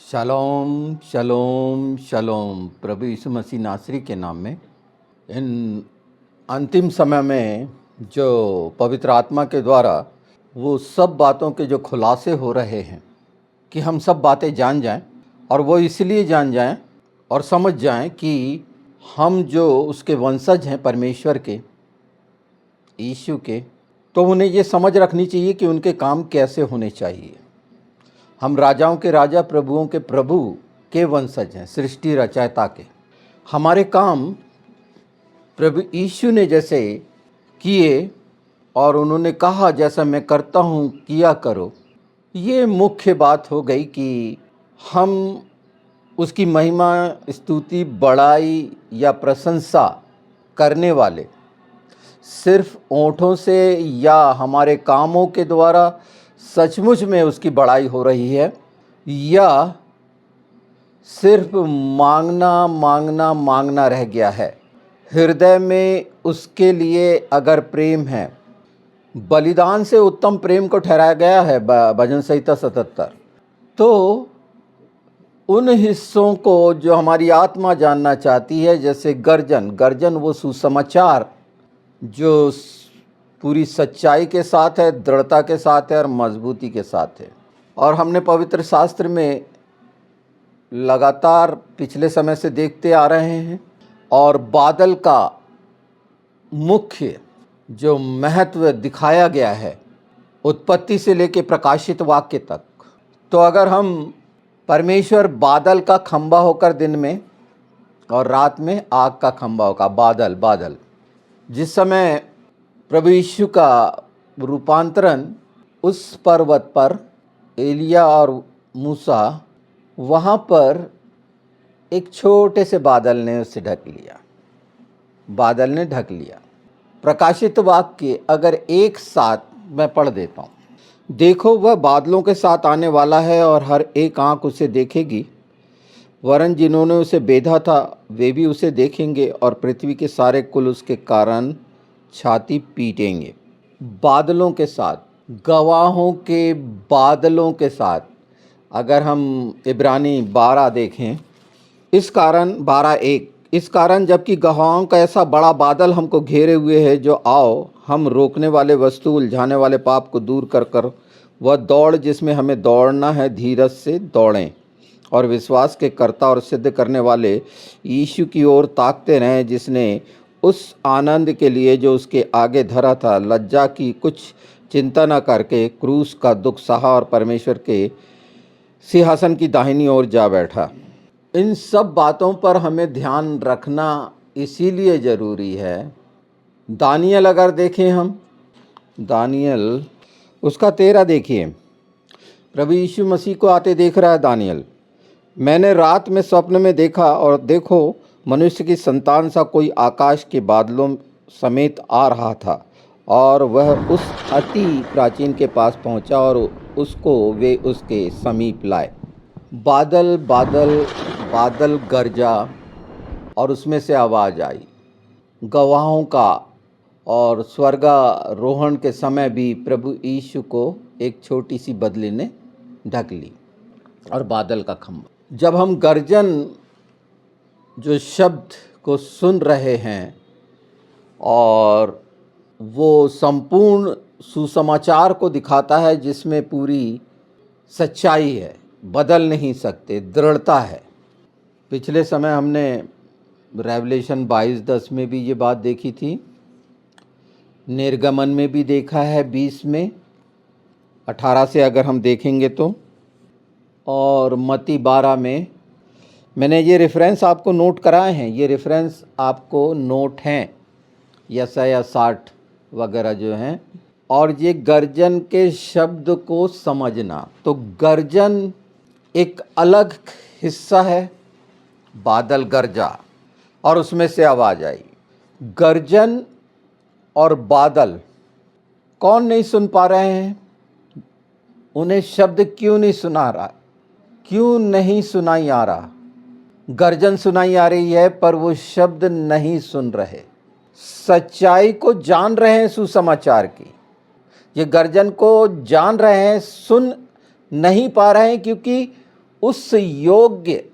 शलोम शलोम शलोम। प्रभु यीशु मसीह नासरी के नाम में इन अंतिम समय में जो पवित्र आत्मा के द्वारा वो सब बातों के जो खुलासे हो रहे हैं कि हम सब बातें जान जाएं, और वो इसलिए जान जाएं और समझ जाएं कि हम जो उसके वंशज हैं परमेश्वर के, यीशु के, तो उन्हें ये समझ रखनी चाहिए कि उनके काम कैसे होने चाहिए। हम राजाओं के राजा, प्रभुओं के प्रभु के वंशज हैं, सृष्टि रचयिता के। हमारे काम प्रभु यीशु ने जैसे किए और उन्होंने कहा जैसा मैं करता हूँ किया करो, ये मुख्य बात हो गई कि हम उसकी महिमा, स्तुति, बड़ाई या प्रशंसा करने वाले सिर्फ ओंठों से या हमारे कामों के द्वारा सचमुच में उसकी बड़ाई हो रही है, या सिर्फ मांगना मांगना मांगना रह गया है। हृदय में उसके लिए अगर प्रेम है, बलिदान से उत्तम प्रेम को ठहराया गया है भजन संहिता 77। तो उन हिस्सों को जो हमारी आत्मा जानना चाहती है, जैसे गर्जन वो सुसमाचार जो पूरी सच्चाई के साथ है, दृढ़ता के साथ है और मजबूती के साथ है। और हमने पवित्र शास्त्र में लगातार पिछले समय से देखते आ रहे हैं, और बादल का मुख्य जो महत्व दिखाया गया है उत्पत्ति से लेकर प्रकाशित वाक्य तक। तो अगर हम परमेश्वर बादल का खंबा होकर दिन में और रात में आग का खंबा होगा, बादल जिस समय प्रभु यीशु का रूपांतरण उस पर्वत पर एलिया और मूसा, वहाँ पर एक छोटे से बादल ने उसे ढक लिया, बादल ने ढक लिया। प्रकाशित वाक्य अगर एक साथ मैं पढ़ देता हूँ, देखो वह बादलों के साथ आने वाला है और हर एक आँख उसे देखेगी, वरन जिन्होंने उसे बेधा था वे भी उसे देखेंगे, और पृथ्वी के सारे कुल उसके कारण छाती पीटेंगे। बादलों के साथ, गवाहों के बादलों के साथ। अगर हम इब्रानी 12 देखें, इस कारण 12:1, इस कारण जबकि गवाहों का ऐसा बड़ा बादल हमको घेरे हुए है, जो आओ हम रोकने वाले वस्तु, उलझाने वाले पाप को दूर कर कर वह दौड़ जिसमें हमें दौड़ना है धीरज से दौड़ें, और विश्वास के कर्ता और सिद्ध करने वाले यीशु की ओर ताकते रहें, जिसने उस आनंद के लिए जो उसके आगे धरा था लज्जा की कुछ चिंता न करके क्रूस का दुख सहा और परमेश्वर के सिंहासन की दाहिनी ओर जा बैठा। इन सब बातों पर हमें ध्यान रखना इसीलिए ज़रूरी है। दानियल अगर देखें हम, दानियल उसका 13 देखिए, प्रभु यीशु मसीह को आते देख रहा है दानियल। मैंने रात में स्वप्न में देखा, और देखो मनुष्य की संतान सा कोई आकाश के बादलों समेत आ रहा था, और वह उस अति प्राचीन के पास पहुंचा और उसको वे उसके समीप लाए। बादल बादल बादल गरजा, और उसमें से आवाज़ आई गवाहों का, और स्वर्गारोहण के समय भी प्रभु यीशु को एक छोटी सी बदली ने ढक ली, और बादल का खंभा। जब हम गर्जन जो शब्द को सुन रहे हैं, और वो संपूर्ण सुसमाचार को दिखाता है जिसमें पूरी सच्चाई है, बदल नहीं सकते, दृढ़ता है। पिछले समय हमने रेवलेशन 22:10 में भी ये बात देखी थी, निर्गमन में भी देखा है 20 में 18 से अगर हम देखेंगे तो, और मत्ती 12 में। मैंने ये रेफरेंस आपको नोट कराए हैं, ये रेफरेंस आपको नोट हैं, यशायाह 60 वगैरह जो हैं। और ये गर्जन के शब्द को समझना, तो गर्जन एक अलग हिस्सा है, बादल गरजा और उसमें से आवाज़ आई। गर्जन और बादल कौन नहीं सुन पा रहे हैं? उन्हें शब्द क्यों नहीं सुना रहा, क्यों नहीं सुनाई आ रहा? गर्जन सुनाई आ रही है पर वो शब्द नहीं सुन रहे, सच्चाई को जान रहे हैं सुसमाचार की। ये गर्जन को जान रहे हैं, सुन नहीं पा रहे हैं, क्योंकि उस योग्य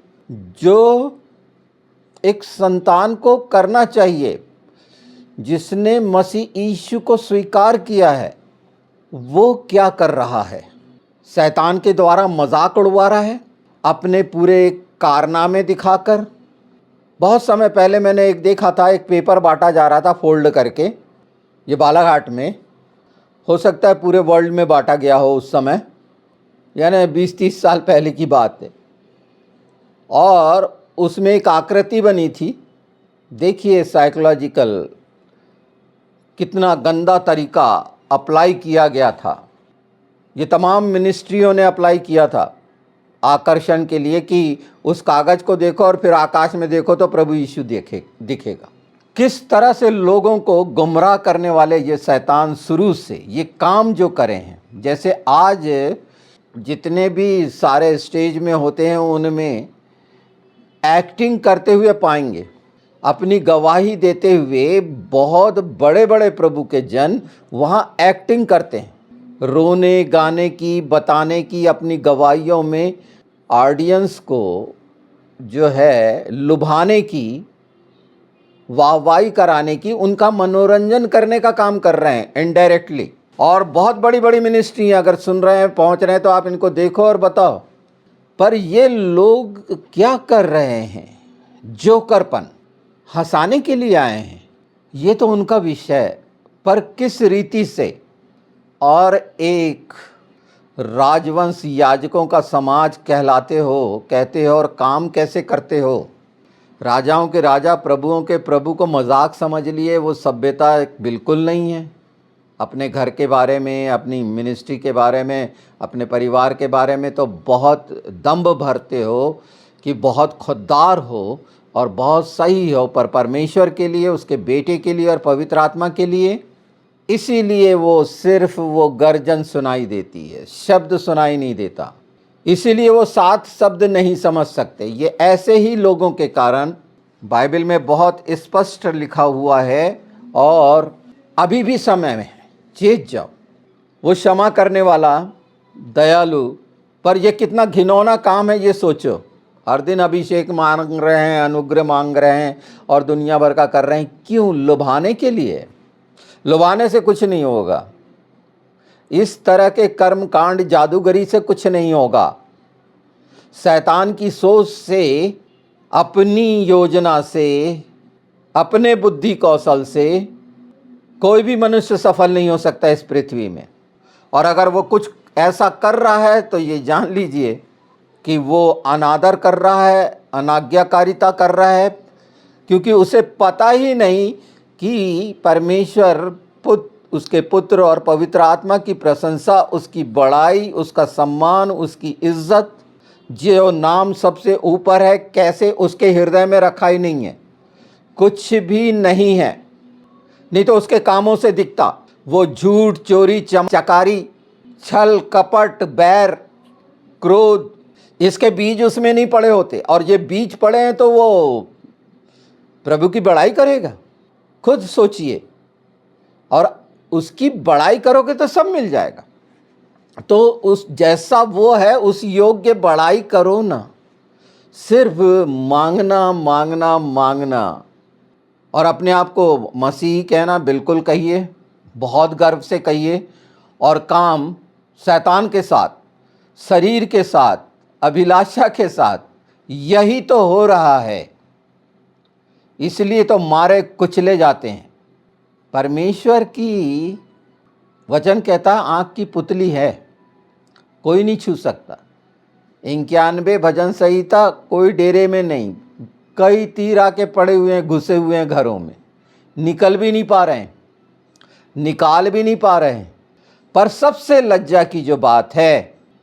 जो एक संतान को करना चाहिए, जिसने मसीह यीशु को स्वीकार किया है, वो क्या कर रहा है? शैतान के द्वारा मजाक उड़वा रहा है, अपने पूरे कारनामे दिखाकर। बहुत समय पहले मैंने एक देखा था, एक पेपर बांटा जा रहा था फोल्ड करके, ये बालाघाट में, हो सकता है पूरे वर्ल्ड में बांटा गया हो उस समय, यानी 20-30 साल पहले की बात है। और उसमें एक आकृति बनी थी, देखिए साइकोलॉजिकल कितना गंदा तरीका अप्लाई किया गया था। ये तमाम मिनिस्ट्रियों ने अप्लाई किया था आकर्षण के लिए कि उस कागज को देखो और फिर आकाश में देखो तो प्रभु यीशु दिखेगा। किस तरह से लोगों को गुमराह करने वाले ये शैतान शुरू से ये काम जो करे हैं, जैसे आज जितने भी सारे स्टेज में होते हैं उनमें एक्टिंग करते हुए पाएंगे, अपनी गवाही देते हुए बहुत बड़े बड़े प्रभु के जन वहाँ एक्टिंग करते हैं, रोने गाने की, बताने की, अपनी गवाहियों में ऑडियंस को जो है लुभाने की, वाहवाही कराने की, उनका मनोरंजन करने का काम कर रहे हैं इनडायरेक्टली। और बहुत बड़ी बड़ी मिनिस्ट्री अगर सुन रहे हैं, पहुंच रहे हैं, तो आप इनको देखो और बताओ। पर ये लोग क्या कर रहे हैं? जोकरपन, हंसाने के लिए आए हैं, ये तो उनका विषय है, पर किस रीति से? और एक राजवंश याजकों का समाज कहलाते हो, कहते हो, और काम कैसे करते हो? राजाओं के राजा, प्रभुओं के प्रभु को मजाक समझ लिए। वो सभ्यता बिल्कुल नहीं है। अपने घर के बारे में, अपनी मिनिस्ट्री के बारे में, अपने परिवार के बारे में तो बहुत दंभ भरते हो कि बहुत खुददार हो और बहुत सही हो, पर परमेश्वर के लिए, उसके बेटे के लिए और पवित्र आत्मा के लिए, इसीलिए वो सिर्फ वो गर्जन सुनाई देती है, शब्द सुनाई नहीं देता। इसीलिए वो 7 शब्द नहीं समझ सकते। ये ऐसे ही लोगों के कारण बाइबल में बहुत स्पष्ट लिखा हुआ है, और अभी भी समय में चेत जाओ। वो क्षमा करने वाला, दयालु, पर ये कितना घिनौना काम है ये सोचो। हर दिन अभिषेक मांग रहे हैं, अनुग्रह मांग रहे हैं और दुनिया भर का कर रहे हैं। क्यों? लुभाने के लिए। लुभाने से कुछ नहीं होगा। इस तरह के कर्म कांड, जादूगरी से कुछ नहीं होगा। शैतान की सोच से, अपनी योजना से, अपने बुद्धि कौशल से कोई भी मनुष्य सफल नहीं हो सकता इस पृथ्वी में। और अगर वो कुछ ऐसा कर रहा है तो ये जान लीजिए कि वो अनादर कर रहा है, अनाज्ञाकारिता कर रहा है, क्योंकि उसे पता ही नहीं कि परमेश्वर उसके पुत्र और पवित्र आत्मा की प्रशंसा, उसकी बड़ाई, उसका सम्मान, उसकी इज्जत, जो नाम सबसे ऊपर है, कैसे उसके हृदय में रखा ही नहीं है। कुछ भी नहीं है, नहीं तो उसके कामों से दिखता। वो झूठ, चोरी, चकारी, छल, कपट, बैर, क्रोध, इसके बीज उसमें नहीं पड़े होते। और ये बीज पड़े हैं तो वो प्रभु की बड़ाई करेगा? खुद सोचिए। और उसकी बड़ाई करोगे तो सब मिल जाएगा। तो उस जैसा वो है उस योग्य बड़ाई करो ना। सिर्फ मांगना मांगना मांगना और अपने आप को मसीही कहना, बिल्कुल कहिए, बहुत गर्व से कहिए। और काम शैतान के साथ, शरीर के साथ, अभिलाषा के साथ यही तो हो रहा है। इसलिए तो मारे कुचले जाते हैं। परमेश्वर की वचन कहता, आँख की पुतली है, कोई नहीं छू सकता। 91 भजन संहिता कोई डेरे में नहीं, कई तीर आके पड़े हुए हैं, घुसे हुए हैं घरों में, निकल भी नहीं पा रहे हैं, निकाल भी नहीं पा रहे हैं। पर सबसे लज्जा की जो बात है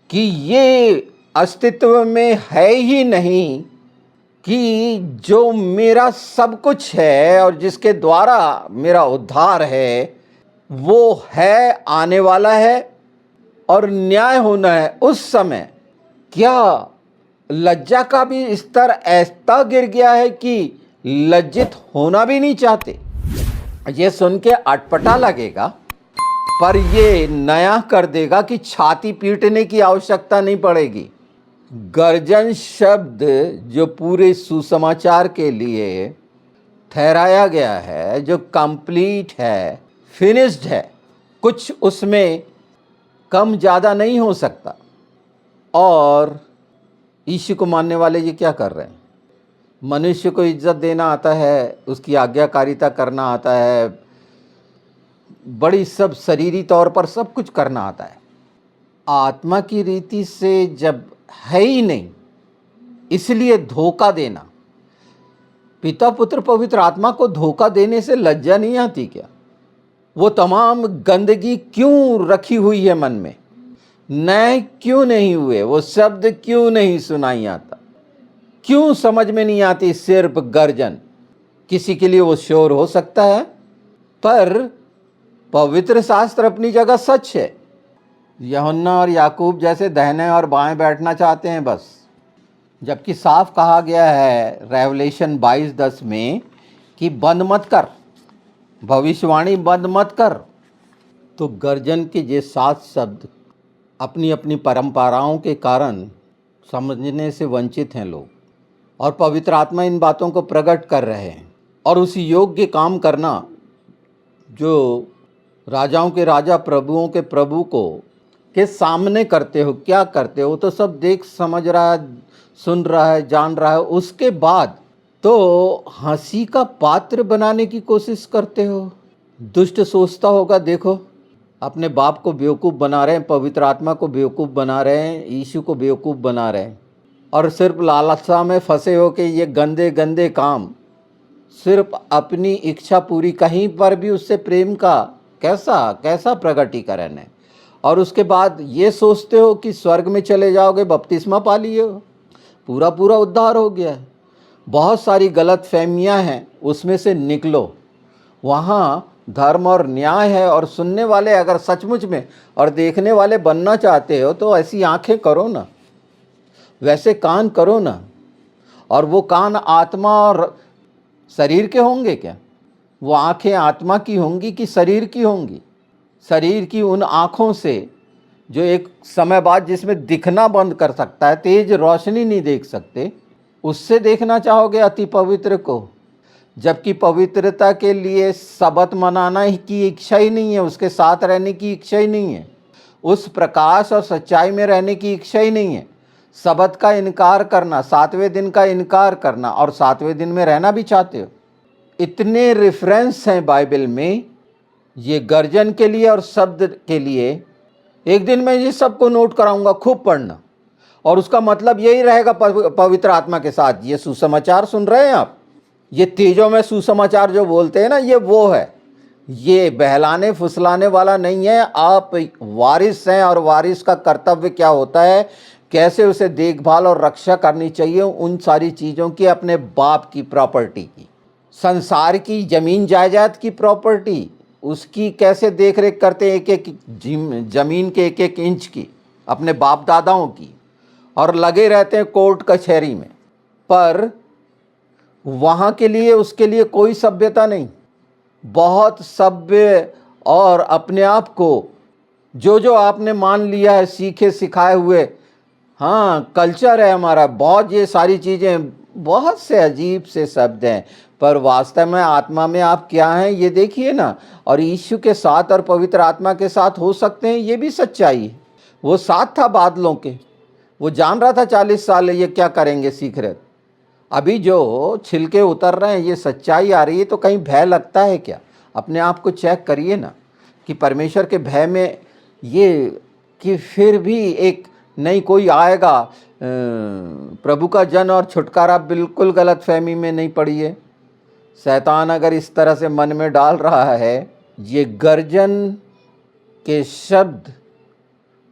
कि ये अस्तित्व में है ही नहीं कि जो मेरा सब कुछ है और जिसके द्वारा मेरा उद्धार है, वो है, आने वाला है और न्याय होना है उस समय। क्या लज्जा का भी स्तर ऐसा गिर गया है कि लज्जित होना भी नहीं चाहते। ये सुन के अटपटा लगेगा, पर ये नया कर देगा कि छाती पीटने की आवश्यकता नहीं पड़ेगी, गर्जन शब्द जो पूरे सुसमाचार के लिए ठहराया गया है, जो कंप्लीट है, फिनिश्ड है, कुछ उसमें कम ज़्यादा नहीं हो सकता। और यीशु को मानने वाले ये क्या कर रहे हैं? मनुष्य को इज्जत देना आता है, उसकी आज्ञाकारिता करना आता है, बड़ी सब शरीरी तौर पर सब कुछ करना आता है। आत्मा की रीति से जब है ही नहीं, इसलिए धोखा देना, पिता पुत्र पवित्र आत्मा को धोखा देने से लज्जा नहीं आती क्या? वो तमाम गंदगी क्यों रखी हुई है मन में? नए क्यों नहीं हुए? वो शब्द क्यों नहीं सुनाई आता? क्यों समझ में नहीं आती सिर्फ गर्जन? किसी के लिए वो शोर हो सकता है, पर पवित्र शास्त्र अपनी जगह सच है। यूहन्ना और याकूब जैसे दाहिने और बाएं बैठना चाहते हैं बस, जबकि साफ कहा गया है रेवलेशन 22:10 में कि बंद मत कर, भविष्यवाणी बंद मत कर। तो गर्जन के ये 7 शब्द अपनी अपनी परंपराओं के कारण समझने से वंचित हैं लोग, और पवित्र आत्मा इन बातों को प्रकट कर रहे हैं। और उस योग्य काम करना जो राजाओं के राजा प्रभुओं के प्रभु को के सामने करते हो, क्या करते हो तो सब देख समझ रहा है, सुन रहा है, जान रहा है। उसके बाद तो हंसी का पात्र बनाने की कोशिश करते हो। दुष्ट सोचता होगा, देखो अपने बाप को बेवकूफ़ बना रहे हैं, पवित्र आत्मा को बेवकूफ़ बना रहे हैं, यीशु को बेवकूफ़ बना रहे हैं, और सिर्फ लालसा में फंसे हो कि ये गंदे गंदे काम, सिर्फ अपनी इच्छा पूरी, कहीं पर भी उससे प्रेम का कैसा कैसा प्रकटीकरण है। और उसके बाद ये सोचते हो कि स्वर्ग में चले जाओगे, बपतिस्मा पा लिए हो, पूरा पूरा उद्धार हो गया है। बहुत सारी गलत फहमियाँ हैं, उसमें से निकलो। वहाँ धर्म और न्याय है, और सुनने वाले अगर सचमुच में और देखने वाले बनना चाहते हो तो ऐसी आंखें करो ना, वैसे कान करो ना। और वो कान आत्मा और शरीर के होंगे क्या? वो आंखें आत्मा की होंगी कि शरीर की होंगी? शरीर की उन आँखों से जो एक समय बाद जिसमें दिखना बंद कर सकता है, तेज रोशनी नहीं देख सकते, उससे देखना चाहोगे अति पवित्र को? जबकि पवित्रता के लिए सबत मनाना ही की इच्छा ही नहीं है, उसके साथ रहने की इच्छा ही नहीं है, उस प्रकाश और सच्चाई में रहने की इच्छा ही नहीं है। सबत का इनकार करना, 7वें दिन का इनकार करना, और 7वें दिन में रहना भी चाहते हो। इतने रेफरेंस हैं बाइबल में ये गर्जन के लिए और शब्द के लिए। एक दिन मैं ये सबको नोट कराऊंगा, खूब पढ़ना, और उसका मतलब यही रहेगा पवित्र आत्मा के साथ। ये सुसमाचार सुन रहे हैं आप, ये तेजों में सुसमाचार जो बोलते हैं ना, ये वो है, ये बहलाने फुसलाने वाला नहीं है। आप वारिस हैं, और वारिस का कर्तव्य क्या होता है, कैसे उसे देखभाल और रक्षा करनी चाहिए, उन सारी चीज़ों की, अपने बाप की प्रॉपर्टी की, संसार की जमीन जायदाद की प्रॉपर्टी, उसकी कैसे देख रेख करते हैं, एक एक जमीन के एक एक इंच की, अपने बाप दादाओं की, और लगे रहते हैं कोर्ट कचहरी में। पर वहाँ के लिए, उसके लिए कोई सभ्यता नहीं। बहुत सभ्य, और अपने आप को जो जो आपने मान लिया है, सीखे सिखाए हुए, हाँ कल्चर है हमारा, बहुत ये सारी चीज़ें, बहुत से अजीब से शब्द हैं, पर वास्तव में आत्मा में आप क्या हैं ये देखिए ना। और यीशु के साथ और पवित्र आत्मा के साथ हो सकते हैं, ये भी सच्चाई है। वो साथ था बादलों के, वो जान रहा था 40 साल ये क्या करेंगे, सीख रहे। अभी जो छिलके उतर रहे हैं, ये सच्चाई आ रही है, तो कहीं भय लगता है क्या? अपने आप को चेक करिए ना कि परमेश्वर के भय में ये, कि फिर भी एक नहीं कोई आएगा, प्रभु का जन और छुटकारा बिल्कुल गलत फहमी में नहीं पड़ी है। शैतान अगर इस तरह से मन में डाल रहा है, ये गर्जन के शब्द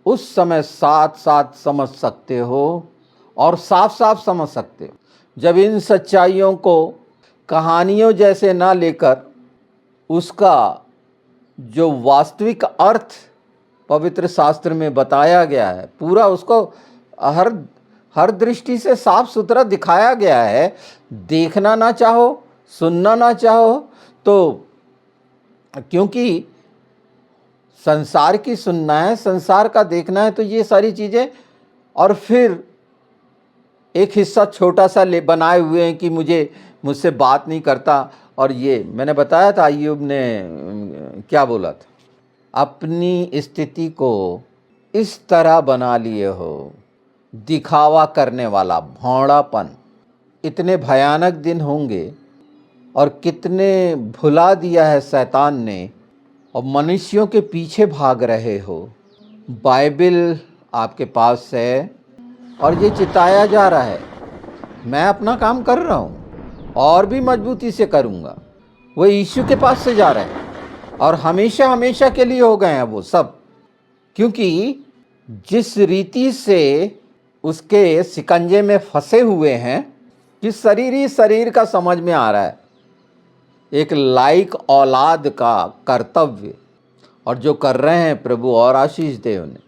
उस समय साथ साथ समझ सकते हो, और साफ साफ समझ सकते हो, जब इन सच्चाइयों को कहानियों जैसे ना लेकर उसका जो वास्तविक अर्थ पवित्र शास्त्र में बताया गया है, पूरा उसको हर दृष्टि से साफ सुथरा दिखाया गया है। देखना ना चाहो, सुनना ना चाहो, तो क्योंकि संसार की सुनना है, संसार का देखना है, तो ये सारी चीज़ें, और फिर एक हिस्सा छोटा सा ले बनाए हुए हैं कि मुझसे बात नहीं करता। और ये मैंने बताया था, अय्यूब ने क्या बोला था, अपनी स्थिति को इस तरह बना लिए हो, दिखावा करने वाला भौंडापन। इतने भयानक दिन होंगे और कितने भुला दिया है शैतान ने, और मनुष्यों के पीछे भाग रहे हो। बाइबल आपके पास है और ये चिताया जा रहा है, मैं अपना काम कर रहा हूँ और भी मजबूती से करूँगा। वो यीशु के पास से जा रहे हैं और हमेशा हमेशा के लिए हो गए हैं वो सब, क्योंकि जिस रीति से उसके शिकंजे में फंसे हुए हैं कि शरीर ही शरीर का समझ में आ रहा है, एक लायक औलाद का कर्तव्य, और जो कर रहे हैं प्रभु और आशीष दे उन्हें,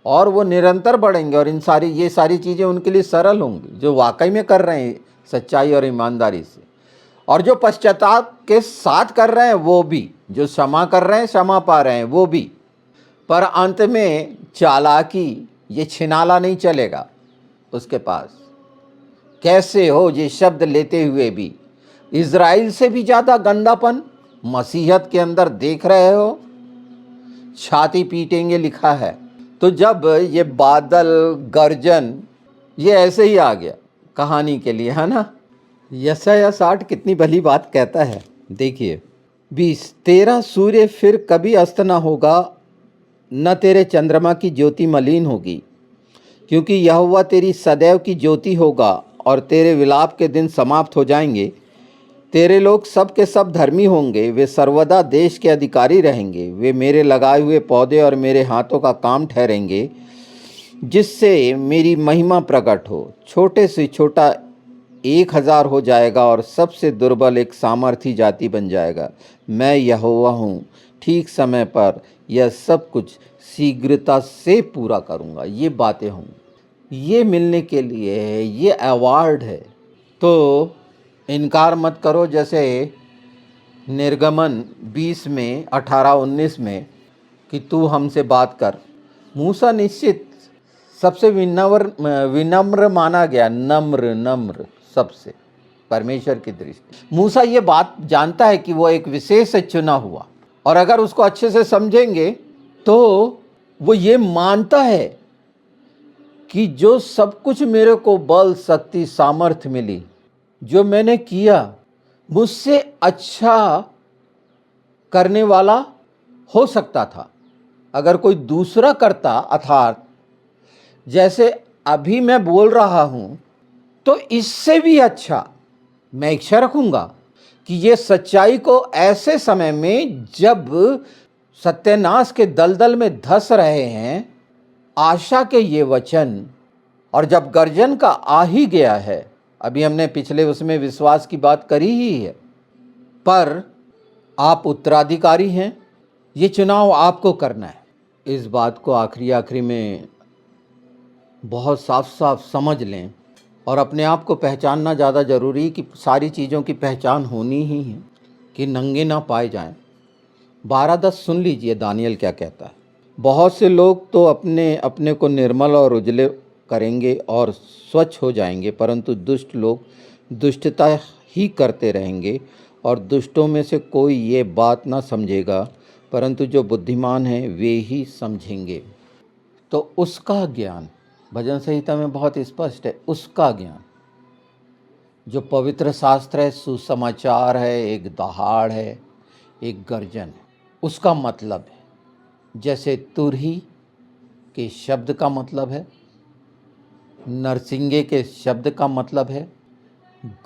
और वो निरंतर बढ़ेंगे और ये सारी चीज़ें उनके लिए सरल होंगी जो वाकई में कर रहे हैं सच्चाई और ईमानदारी से, और जो पश्चाताप के साथ कर रहे हैं वो भी, जो क्षमा कर रहे हैं क्षमा पा रहे हैं वो भी। पर अंत में चालाकी, ये छिनाला नहीं चलेगा उसके पास। कैसे हो ये शब्द लेते हुए भी इज़राइल से भी ज़्यादा गंदापन मसीहत के अंदर देख रहे हो, छाती पीटेंगे लिखा है। तो जब ये बादल गर्जन ये ऐसे ही आ गया कहानी के लिए, है ना। यशायाह 60 कितनी भली बात कहता है, देखिए 20, तेरा सूर्य फिर कभी अस्त न होगा, न तेरे चंद्रमा की ज्योति मलिन होगी, क्योंकि यहोवा तेरी सदैव की ज्योति होगा और तेरे विलाप के दिन समाप्त हो जाएंगे। तेरे लोग सब के सब धर्मी होंगे, वे सर्वदा देश के अधिकारी रहेंगे। वे मेरे लगाए हुए पौधे और मेरे हाथों का काम ठहरेंगे, जिससे मेरी महिमा प्रकट हो। छोटे से छोटा 1000 हो जाएगा और सबसे दुर्बल एक सामर्थी जाति बन जाएगा। मैं यहोवा हूँ, ठीक समय पर यह सब कुछ शीघ्रता से पूरा करूँगा। ये बातें होंगी, ये मिलने के लिए है, ये अवार्ड है। तो इनकार मत करो, जैसे निर्गमन 20 में 18-19 में कि तू हमसे बात कर। मूसा निश्चित सबसे विनम्र माना गया, नम्र सबसे परमेश्वर की दृष्टि। मूसा ये बात जानता है कि वो एक विशेष चुना हुआ, और अगर उसको अच्छे से समझेंगे तो वो ये मानता है कि जो सब कुछ मेरे को बल शक्ति सामर्थ्य मिली, जो मैंने किया, मुझसे अच्छा करने वाला हो सकता था अगर कोई दूसरा करता। अर्थात जैसे अभी मैं बोल रहा हूँ, तो इससे भी अच्छा मैं इच्छा रखूँगा कि ये सच्चाई को ऐसे समय में जब सत्यानाश के दलदल में धंस रहे हैं, आशा के ये वचन, और जब गर्जन का आ ही गया है, अभी हमने पिछले उसमें विश्वास की बात करी ही है, पर आप उत्तराधिकारी हैं, ये चुनाव आपको करना है। इस बात को आखिरी में बहुत साफ साफ समझ लें, और अपने आप को पहचानना ज़्यादा ज़रूरी कि सारी चीज़ों की पहचान होनी ही है कि नंगे ना पाए जाएं। 12-10 सुन लीजिए दानियल क्या कहता है। बहुत से लोग तो अपने अपने को निर्मल और उजले करेंगे और स्वच्छ हो जाएंगे, परंतु दुष्ट लोग दुष्टता ही करते रहेंगे, और दुष्टों में से कोई ये बात ना समझेगा, परंतु जो बुद्धिमान हैं वे ही समझेंगे। तो उसका ज्ञान भजन संहिता में बहुत स्पष्ट है, उसका ज्ञान जो पवित्र शास्त्र है, सुसमाचार है, एक दहाड़ है, एक गर्जन है, उसका मतलब है। जैसे तुरही के शब्द का मतलब है, नरसिंगे के शब्द का मतलब है,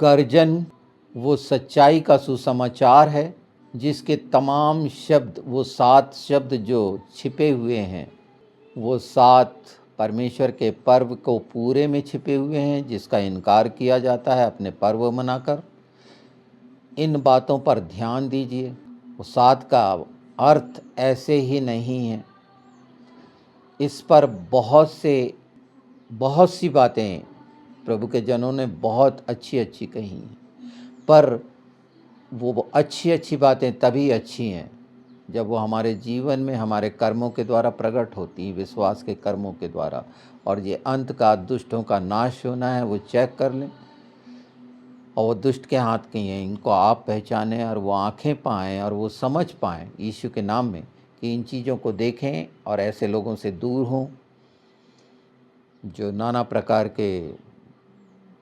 गर्जन वो सच्चाई का सुसमाचार है, जिसके तमाम शब्द, वो 7 शब्द जो छिपे हुए हैं, वो 7 परमेश्वर के पर्व को पूरे में छिपे हुए हैं, जिसका इनकार किया जाता है अपने पर्व मनाकर। इन बातों पर ध्यान दीजिए। वो 7 का अर्थ ऐसे ही नहीं है। इस पर बहुत सी बातें प्रभु के जनों ने बहुत अच्छी अच्छी कही हैं, पर वो अच्छी अच्छी बातें तभी अच्छी हैं जब वो हमारे जीवन में हमारे कर्मों के द्वारा प्रकट होती है, विश्वास के कर्मों के द्वारा। और ये अंत का दुष्टों का नाश होना है, वो चेक कर लें। और वो दुष्ट के हाथ की हैं, इनको आप पहचानें और वो आंखें पाएँ और वो समझ पाएँ यीशु के नाम में कि इन चीज़ों को देखें और ऐसे लोगों से दूर हों जो नाना प्रकार के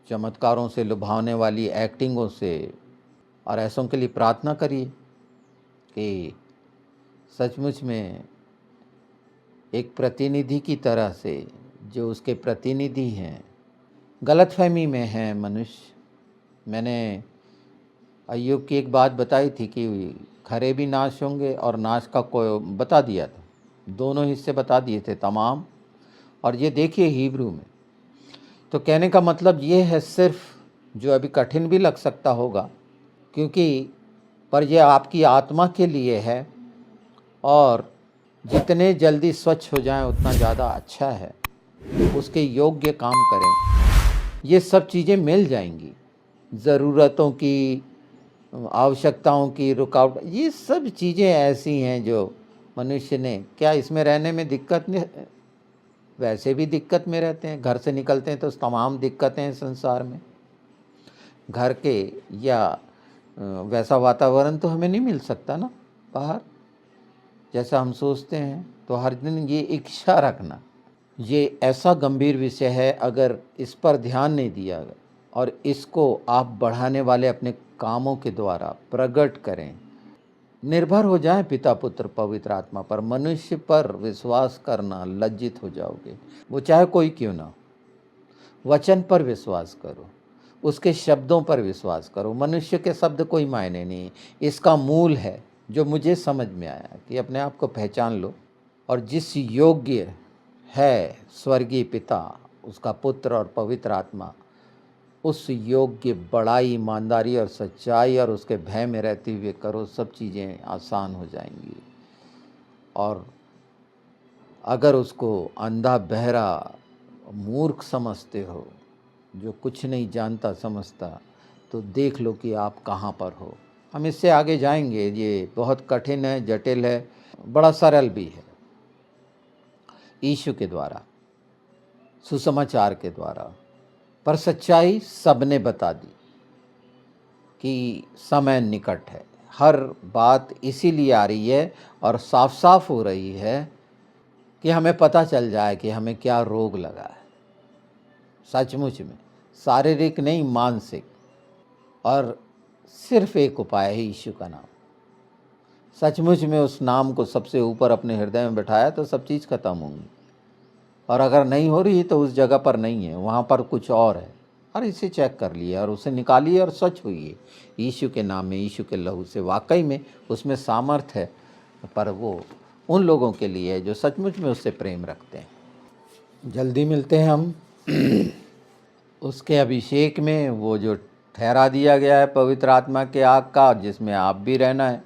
चमत्कारों से, लुभावने वाली एक्टिंगों से। और ऐसों के लिए प्रार्थना करिए कि सचमुच में एक प्रतिनिधि की तरह से, जो उसके प्रतिनिधि हैं, गलतफहमी में हैं मनुष्य। मैंने अय्यूब की एक बात बताई थी कि खरे भी नाश होंगे और नाश का कोई बता दिया था, दोनों हिस्से बता दिए थे तमाम। और ये देखिए हिब्रू में, तो कहने का मतलब ये है सिर्फ, जो अभी कठिन भी लग सकता होगा क्योंकि, पर यह आपकी आत्मा के लिए है। और जितने जल्दी स्वच्छ हो जाएं उतना ज़्यादा अच्छा है। उसके योग्य काम करें, ये सब चीज़ें मिल जाएंगी। ज़रूरतों की, आवश्यकताओं की रुकावट, ये सब चीज़ें ऐसी हैं जो मनुष्य ने, क्या इसमें रहने में दिक्कत नहीं, वैसे भी दिक्कत में रहते हैं। घर से निकलते हैं तो तमाम दिक्कतें हैं संसार में। घर के या वैसा वातावरण तो हमें नहीं मिल सकता ना बाहर, जैसा हम सोचते हैं। तो हर दिन ये इच्छा रखना, ये ऐसा गंभीर विषय है, अगर इस पर ध्यान नहीं दिया और इसको आप बढ़ाने वाले अपने कामों के द्वारा प्रकट करें, निर्भर हो जाएं पिता, पुत्र, पवित्र आत्मा पर, मनुष्य पर विश्वास करना, लज्जित हो जाओगे। वो चाहे कोई क्यों ना हो। वचन पर विश्वास करो, उसके शब्दों पर विश्वास करो। मनुष्य के शब्द कोई मायने नहीं। इसका मूल है जो मुझे समझ में आया कि अपने आप को पहचान लो, और जिस योग्य है स्वर्गीय पिता, उसका पुत्र और पवित्र आत्मा, उस योग्य बड़ाई, ईमानदारी और सच्चाई और उसके भय में रहते हुए करो, सब चीज़ें आसान हो जाएंगी। और अगर उसको अंधा, बहरा, मूर्ख समझते हो, जो कुछ नहीं जानता समझता, तो देख लो कि आप कहाँ पर हो। हम इससे आगे जाएंगे। ये बहुत कठिन है, जटिल है, बड़ा सरल भी है। यीशु के द्वारा, सुसमाचार के द्वारा, पर सच्चाई सबने बता दी कि समय निकट है। हर बात इसीलिए आ रही है और साफ साफ हो रही है कि हमें पता चल जाए कि हमें क्या रोग लगा है सचमुच में, शारीरिक नहीं, मानसिक। और सिर्फ एक उपाय है, यीशु का नाम। सचमुच में उस नाम को सबसे ऊपर अपने हृदय में बैठाया तो सब चीज़ खत्म होंगी। और अगर नहीं हो रही तो उस जगह पर नहीं है, वहाँ पर कुछ और है। और इसे चेक कर लिए और उसे निकालिए और स्वच्छ हुई यीशु के नाम में, यीशु के लहू से। वाकई में उसमें सामर्थ है, पर वो उन लोगों के लिए है जो सचमुच में उससे प्रेम रखते हैं। जल्दी मिलते हैं हम उसके अभिषेक में, वो जो ठहरा दिया गया है पवित्र आत्मा के आग का, जिसमें आप भी रहना है।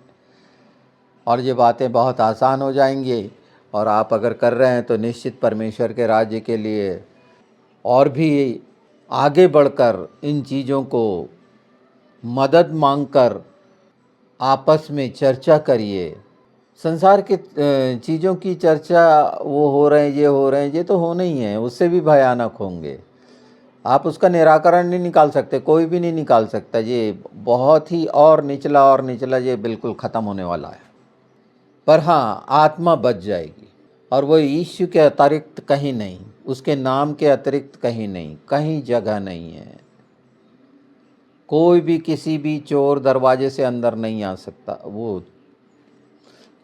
और ये बातें बहुत आसान हो जाएंगी, और आप अगर कर रहे हैं तो निश्चित परमेश्वर के राज्य के लिए और भी आगे बढ़कर इन चीज़ों को मदद मांगकर आपस में चर्चा करिए। संसार के चीज़ों की चर्चा, वो हो रहे हैं, ये हो रहे हैं, ये तो होने ही हैं, उससे भी भयानक होंगे। आप उसका निराकरण नहीं निकाल सकते, कोई भी नहीं निकाल सकता। ये बहुत ही और निचला, ये बिल्कुल ख़त्म होने वाला है। पर हाँ, आत्मा बच जाएगी, और वो यीशु के अतिरिक्त कहीं नहीं, उसके नाम के अतिरिक्त कहीं नहीं, कहीं जगह नहीं है। कोई भी किसी भी चोर दरवाजे से अंदर नहीं आ सकता वो,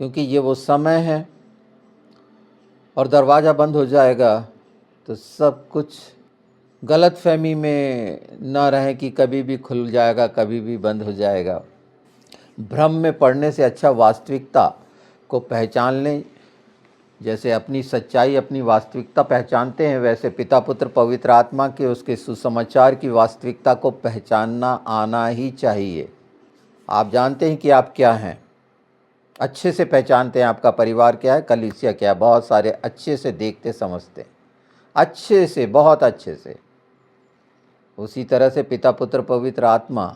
क्योंकि ये वो समय है। और दरवाज़ा बंद हो जाएगा तो सब कुछ गलतफहमी में न रहे कि कभी भी खुल जाएगा, कभी भी बंद हो जाएगा। भ्रम में पड़ने से अच्छा वास्तविकता को पहचान लें। जैसे अपनी सच्चाई, अपनी वास्तविकता पहचानते हैं, वैसे पिता, पुत्र, पवित्र आत्मा के, उसके सुसमाचार की वास्तविकता को पहचानना आना ही चाहिए। आप जानते हैं कि आप क्या हैं, अच्छे से पहचानते हैं आपका परिवार क्या है, कलीसिया क्या है, बहुत सारे अच्छे से देखते समझते हैं, अच्छे से, बहुत अच्छे से। उसी तरह से पिता, पुत्र, पवित्र आत्मा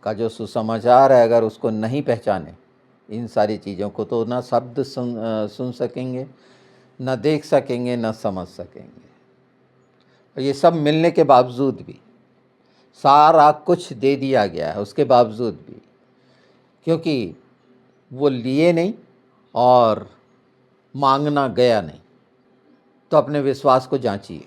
का जो सुसमाचार है, अगर उसको नहीं पहचाने इन सारी चीज़ों को तो ना शब्द सुन सकेंगे, ना देख सकेंगे, ना समझ सकेंगे। और ये सब मिलने के बावजूद भी, सारा कुछ दे दिया गया है उसके बावजूद भी, क्योंकि वो लिए नहीं और मांगना गया नहीं। तो अपने विश्वास को जांचिए।